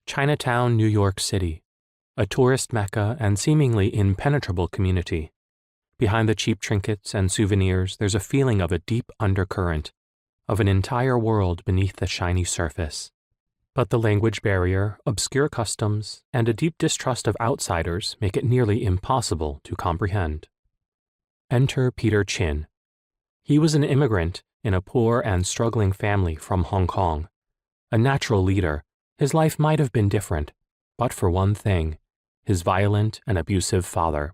Chinatown, New York City, a tourist mecca and seemingly impenetrable community. Behind the cheap trinkets and souvenirs, there's a feeling of a deep undercurrent, of an entire world beneath the shiny surface. But the language barrier, obscure customs, and a deep distrust of outsiders make it nearly impossible to comprehend. Enter Peter Chin. He was an immigrant in a poor and struggling family from Hong Kong. A natural leader, his life might have been different, but for one thing, his violent and abusive father.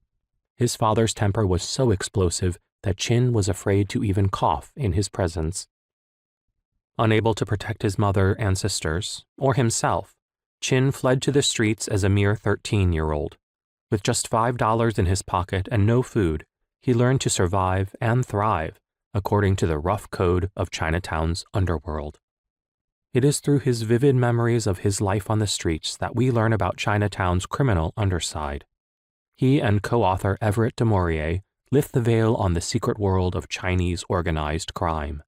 His father's temper was so explosive that Chin was afraid to even cough in his presence. Unable to protect his mother and sisters, or himself, Chin fled to the streets as a mere 13-year-old. With just $5 in his pocket and no food, he learned to survive and thrive according to the rough code of Chinatown's underworld. It is through his vivid memories of his life on the streets that we learn about Chinatown's criminal underside. He and co-author Everett De Morier lift the veil on the secret world of Chinese organized crime.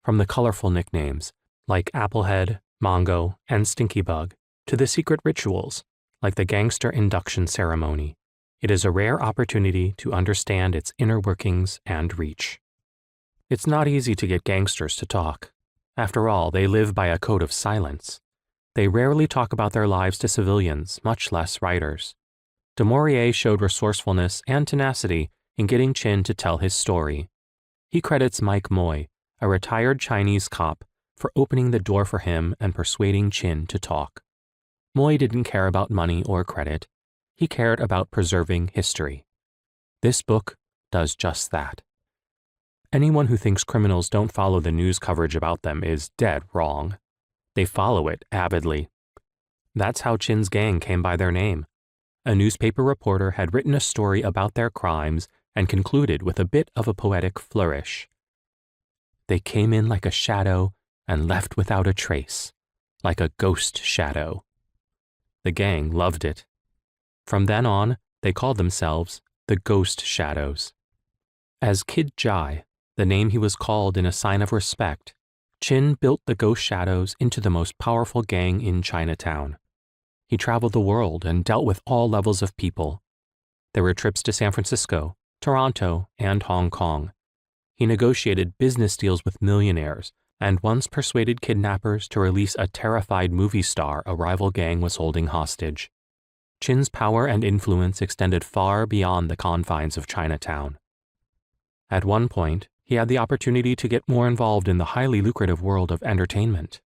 From the colorful nicknames, like Applehead, Mongo, and Stinky Bug, to the secret rituals, like the gangster induction ceremony, it is a rare opportunity to understand its inner workings and reach. It's not easy to get gangsters to talk. After all, they live by a code of silence. They rarely talk about their lives to civilians, much less writers. De Morier showed resourcefulness and tenacity in getting Chin to tell his story. He credits Mike Moy, a retired Chinese cop, for opening the door for him and persuading Chin to talk. Moy didn't care about money or credit. He cared about preserving history. This book does just that. Anyone who thinks criminals don't follow the news coverage about them is dead wrong. They follow it avidly. That's how Chin's gang came by their name. A newspaper reporter had written a story about their crimes and concluded with a bit of a poetic flourish. They came in like a shadow and left without a trace, like a ghost shadow. The gang loved it. From then on, they called themselves the Ghost Shadows. As Kid Jai, the name he was called in a sign of respect, Chin built the Ghost Shadows into the most powerful gang in Chinatown. He traveled the world and dealt with all levels of people. There were trips to San Francisco, Toronto, and Hong Kong. He negotiated business deals with millionaires and once persuaded kidnappers to release a terrified movie star a rival gang was holding hostage. Chin's power and influence extended far beyond the confines of Chinatown. At one point, he had the opportunity to get more involved in the highly lucrative world of entertainment.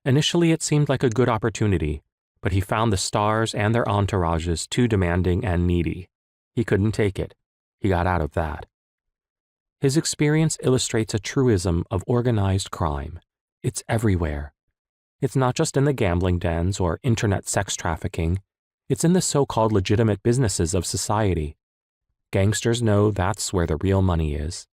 Initially, it seemed like a good opportunity, but he found the stars and their entourages too demanding and needy. He couldn't take it. He got out of that. His experience illustrates a truism of organized crime. It's everywhere. It's not just in the gambling dens or internet sex trafficking. It's in the so-called legitimate businesses of society. Gangsters know that's where the real money is.